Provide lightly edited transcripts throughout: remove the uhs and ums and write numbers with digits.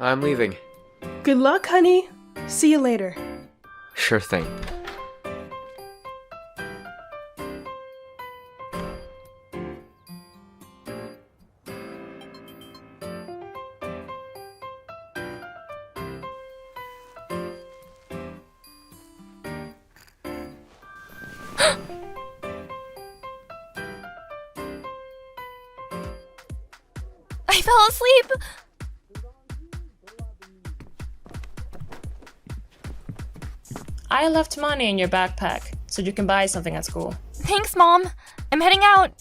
I'm leaving. Good luck, honey. See you later. Sure thing. I fell asleep! I left money in your backpack, so you can buy something at school. Thanks, Mom. I'm heading out.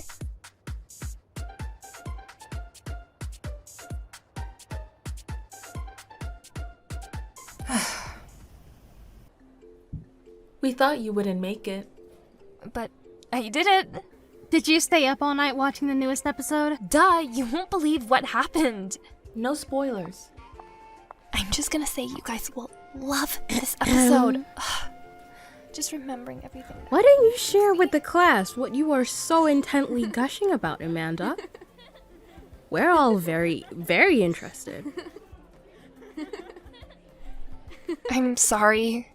We thought you wouldn't make it. But I did it. Did you stay up all night watching the newest episode? Duh, you won't believe what happened. No spoilers. I'm just gonna say you guys will love this episode. Just remembering everything. Why don't you share with the class what you are so intently gushing about, Amanda? We're all very, very interested. I'm sorry.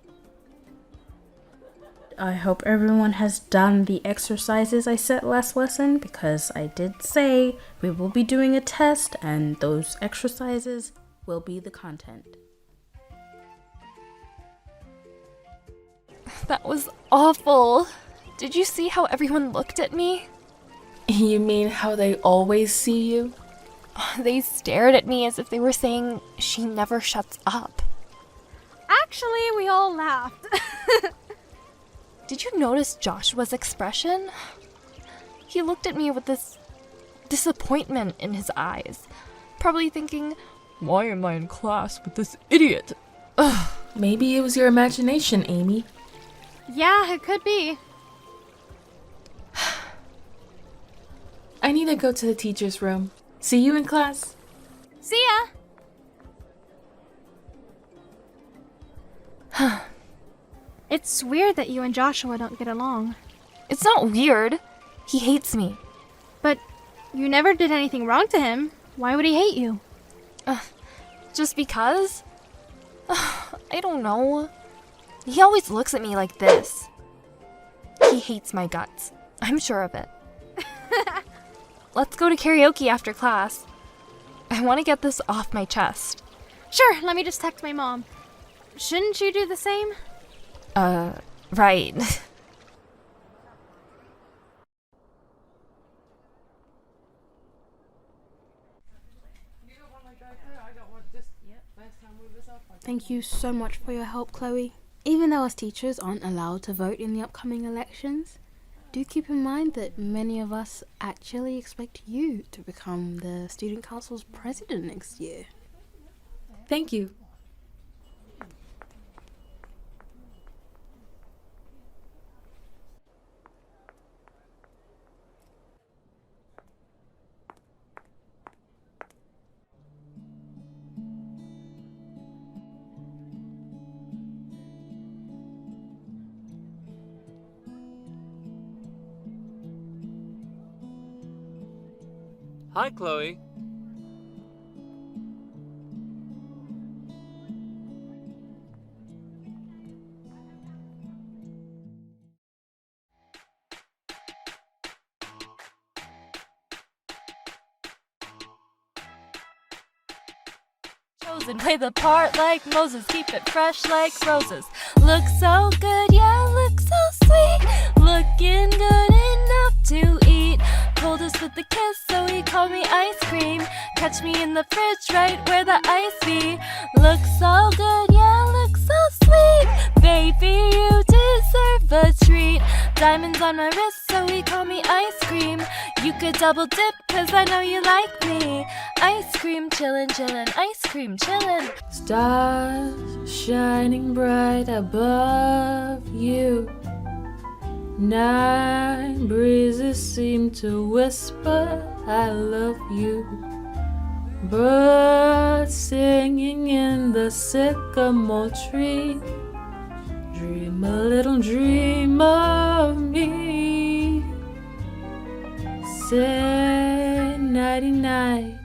I hope everyone has done the exercises I set last lesson, because I did say we will be doing a test and those exercises will be the content. That was awful. Did you see how everyone looked at me? You mean how they always see you? They stared at me as if they were saying, "She never shuts up." Actually, we all laughed. Did you notice Joshua's expression? He looked at me with this disappointment in his eyes, probably thinking, "Why am I in class with this idiot?" Ugh, maybe it was your imagination, Amy. Yeah, it could be. I need to go to the teacher's room. See you in class. See ya! It's weird that you and Joshua don't get along. It's not weird. He hates me. But you never did anything wrong to him. Why would he hate you? Just because? I don't know. He always looks at me like this. He hates my guts. I'm sure of it. Let's go to karaoke after class. I want to get this off my chest. Sure, let me just text my mom. Shouldn't you do the same? Right. Thank you so much for your help, Chloe. Even though us teachers aren't allowed to vote in the upcoming elections, do keep in mind that many of us actually expect you to become the student council's president next year. Thank you. Hi, Chloe. Chosen, play the part like Moses, keep it fresh like roses. Look so good, yeah, look so sweet. Looking good enough to eat. Told us with the kiss, so he called me ice cream. Catch me in the fridge, right where the ice be. Look so good, yeah, look so sweet. Baby, you deserve a treat. Diamonds on my wrist, so he called me ice cream. You could double dip, cause I know you like me. Ice cream, chillin', chillin', ice cream, chillin'. Stars shining bright above you. Night breezes seem to whisper, I love you. Birds singing in the sycamore tree. Dream a little dream of me. Say nighty night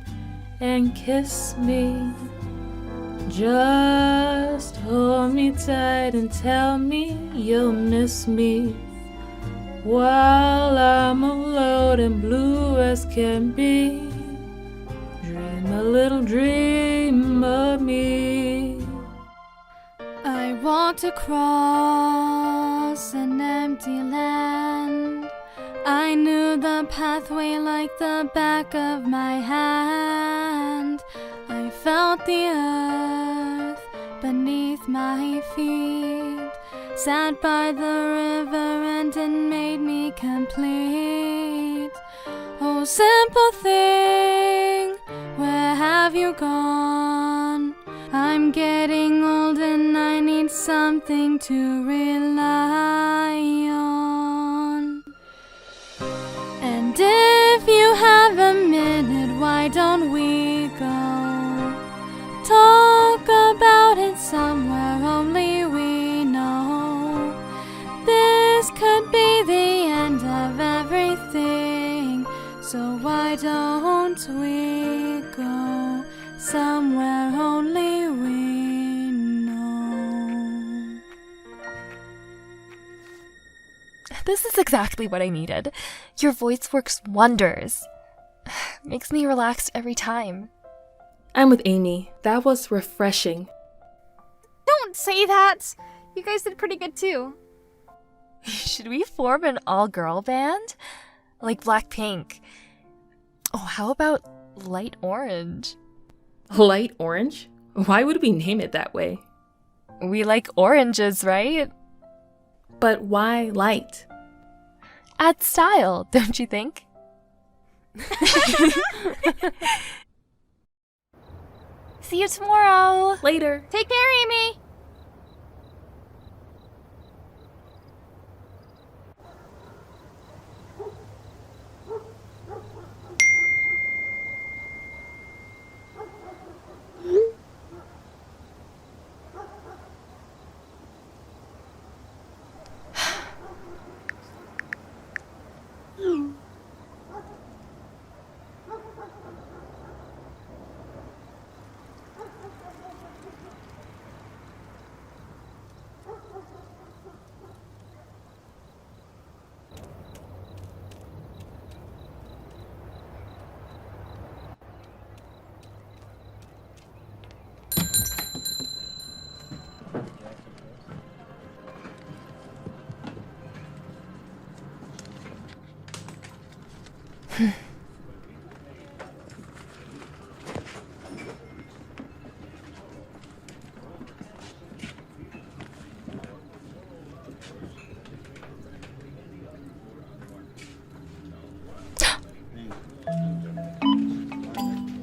and kiss me. Just hold me tight and tell me you'll miss me while I'm alone and blue as can be. Dream a little dream of me. I walked across an empty land. I knew the pathway like the back of my hand. I felt the earth beneath my feet. Sat by the river and it made me complete. Oh, simple thing, where have you gone? I'm getting old and I need something to rely on. And if you have a minute, why don't we go talk about it somewhere only we know? This could be the end of everything, so why don't we go somewhere only we know? This is exactly what I needed. Your voice works wonders. Makes me relaxed every time. I'm with Amy. That was refreshing. Don't say that! You guys did pretty good too. Should we form an all-girl band? Like Blackpink. Oh, how about Light Orange? Light orange? Why would we name it that way? We like oranges, right? But why light? Add style, don't you think? See you tomorrow. Later. Take care, Amy!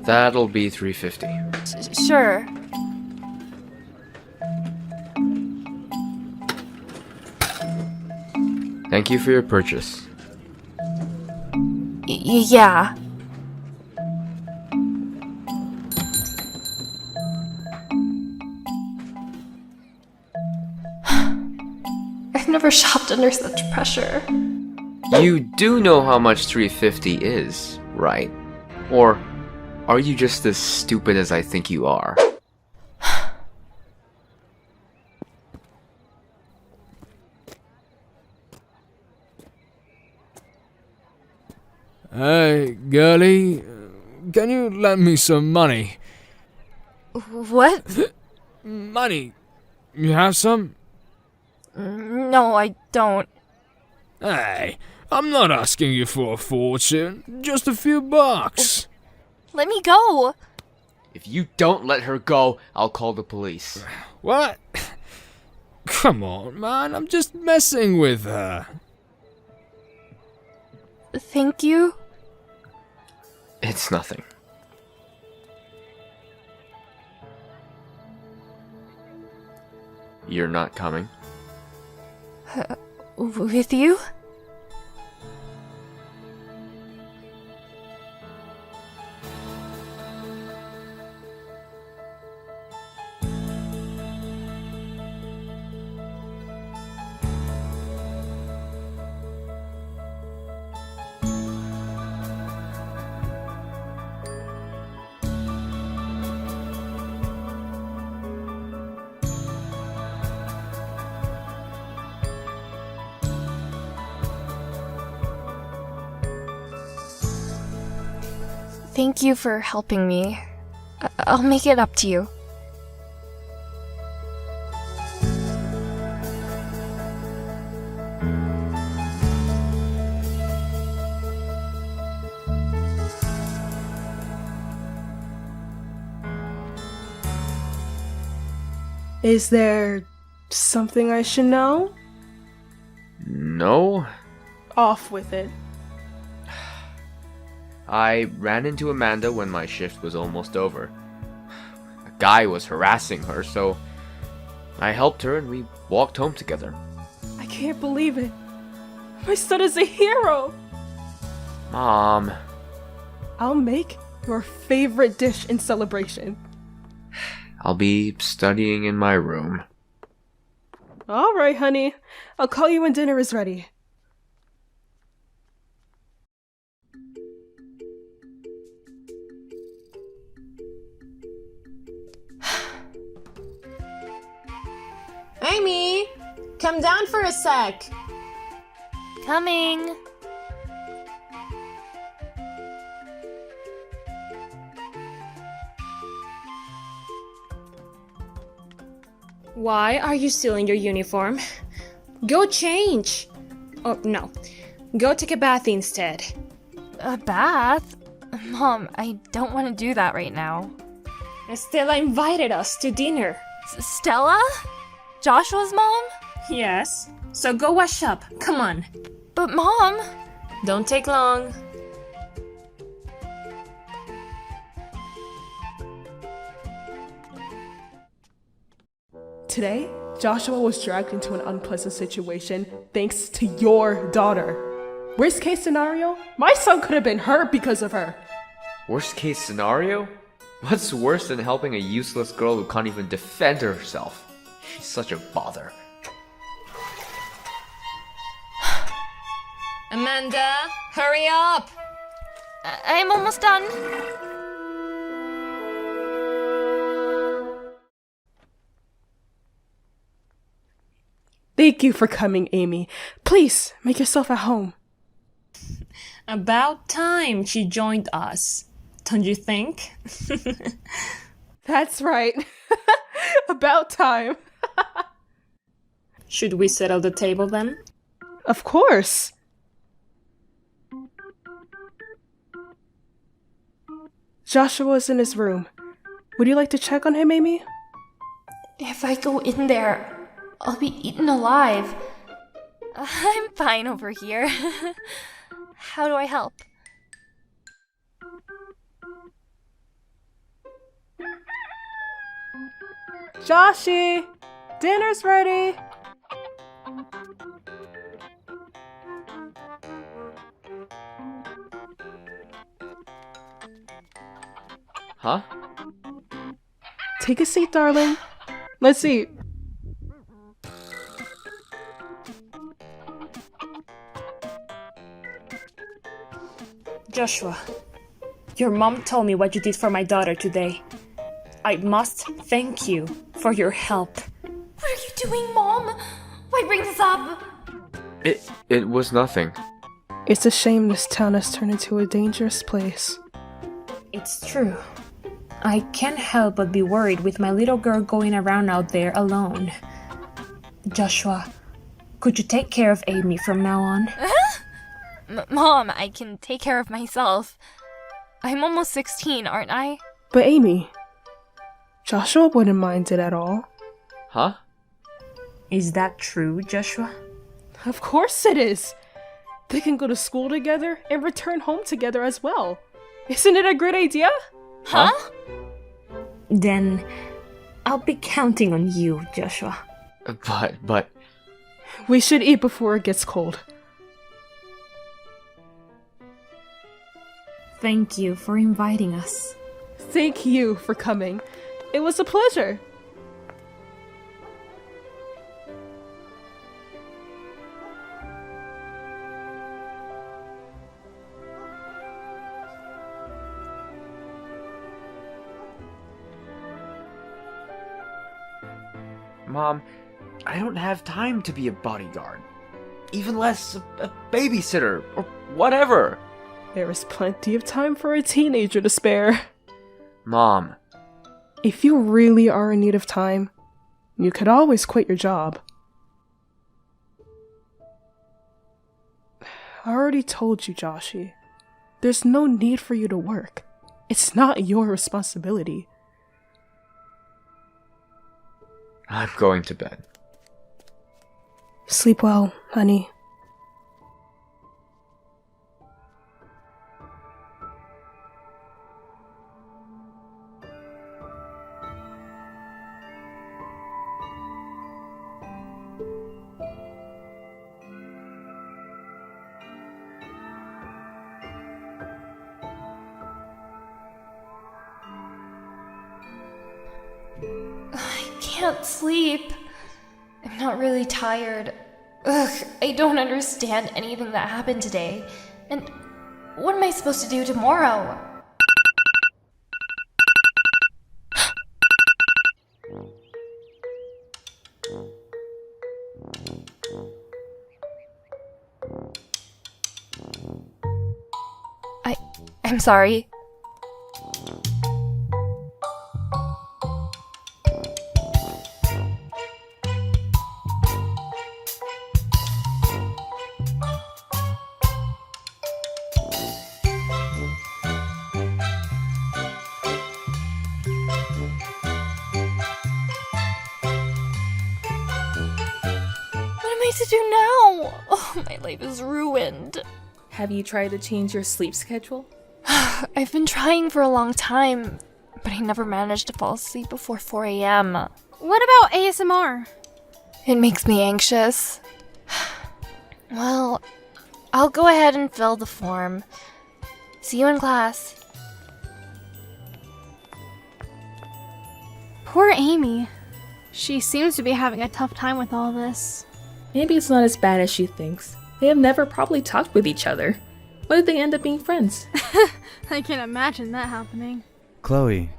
That'll be $350. Sure. Thank you for your purchase. Yeah. I've never shopped under such pressure. You do know how much $350 is, right? Or are you just as stupid as I think you are? Hey, girlie, can you lend me some money? What? Money? You have some? No, I don't. Hey, I'm not asking you for a fortune, just a few bucks. Let me go. If you don't let her go, I'll call the police. What? Come on, man, I'm just messing with her. Thank you. It's nothing. You're not coming? With you? Thank you for helping me. I'll make it up to you. Is there something I should know? No. Off with it. I ran into Amanda when my shift was almost over. A guy was harassing her, so I helped her and we walked home together. I can't believe it. My son is a hero. Mom. I'll make your favorite dish in celebration. I'll be studying in my room. All right, honey. I'll call you when dinner is ready. Amy, come down for a sec. Coming. Why are you still in your uniform? Go change! Oh, no. Go take a bath instead. A bath? Mom, I don't want to do that right now. Stella invited us to dinner. Stella? Joshua's mom? Yes. So go wash up. Come on. But Mom... Don't take long. Today, Joshua was dragged into an unpleasant situation thanks to your daughter. Worst case scenario, my son could have been hurt because of her. Worst case scenario? What's worse than helping a useless girl who can't even defend herself? She's such a bother. Amanda, hurry up! I'm almost done. Thank you for coming, Amy. Please, make yourself at home. About time she joined us. Don't you think? That's right. About time. Should we settle the table then? Of course. Joshua's in his room. Would you like to check on him, Amy? If I go in there, I'll be eaten alive. I'm fine over here. How do I help? Joshy, dinner's ready. Huh? Take a seat, darling. Let's eat. Joshua, your mom told me what you did for my daughter today. I must thank you for your help. What are you doing, Mom? Why bring this up? It was nothing. It's a shame this town has turned into a dangerous place. It's true. I can't help but be worried with my little girl going around out there alone. Joshua, could you take care of Amy from now on? Mom, I can take care of myself. I'm almost 16, aren't I? But Amy, Joshua wouldn't mind it at all. Huh? Is that true, Joshua? Of course it is. They can go to school together and return home together as well. Isn't it a great idea? Huh? Then I'll be counting on you, Joshua. But... We should eat before it gets cold. Thank you for inviting us. Thank you for coming. It was a pleasure. Mom, I don't have time to be a bodyguard. Even less a babysitter or whatever. There is plenty of time for a teenager to spare. Mom. If you really are in need of time, you could always quit your job. I already told you, Joshie. There's no need for you to work. It's not your responsibility. I'm going to bed. Sleep well, honey. I can't sleep. I'm not really tired. Ugh, I don't understand anything that happened today. And what am I supposed to do tomorrow? I'm sorry. To do now? Oh, my life is ruined. Have you tried to change your sleep schedule? I've been trying for a long time, but I never managed to fall asleep before 4 a.m. What about ASMR? It makes me anxious. Well, I'll go ahead and fill the form. See you in class. Poor Amy. She seems to be having a tough time with all this. Maybe it's not as bad as she thinks. They have never probably talked with each other. What if they end up being friends? I can imagine that happening. Chloe,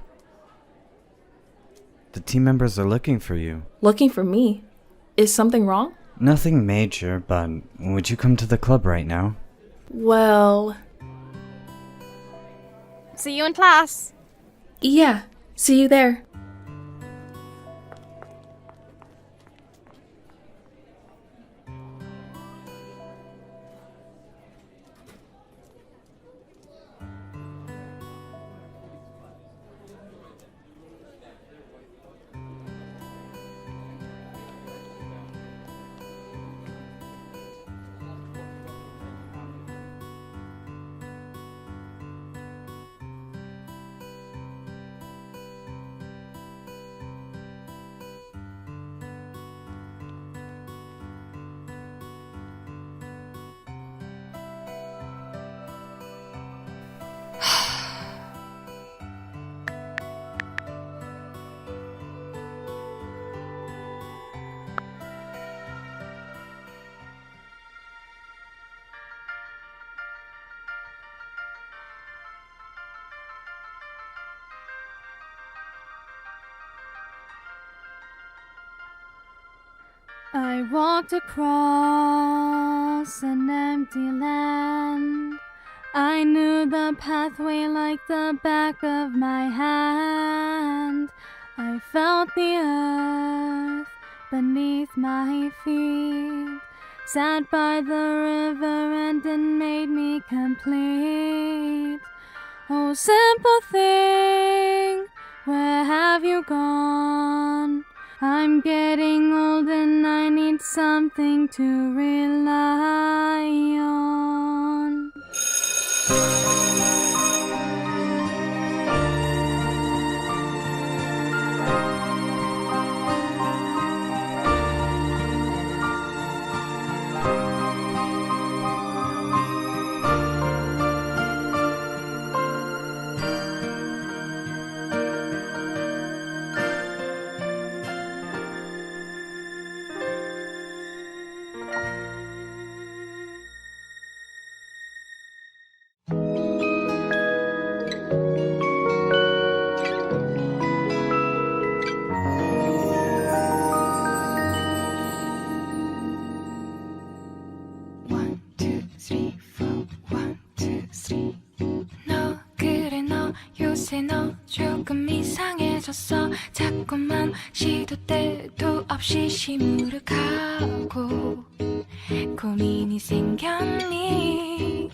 the team members are looking for you. Looking for me? Is something wrong? Nothing major, but would you come to the club right now? Well... See you in class. Yeah, see you there. I walked across an empty land. I knew the pathway like the back of my hand. I felt the earth beneath my feet. Sat by the river and it made me complete. Oh, simple thing, where have you gone? I'm getting old and I need something to rely on. 요새 너 조금 이상해졌어. 자꾸만 시도 때도 없이 시무룩하고 고민이 생겼니?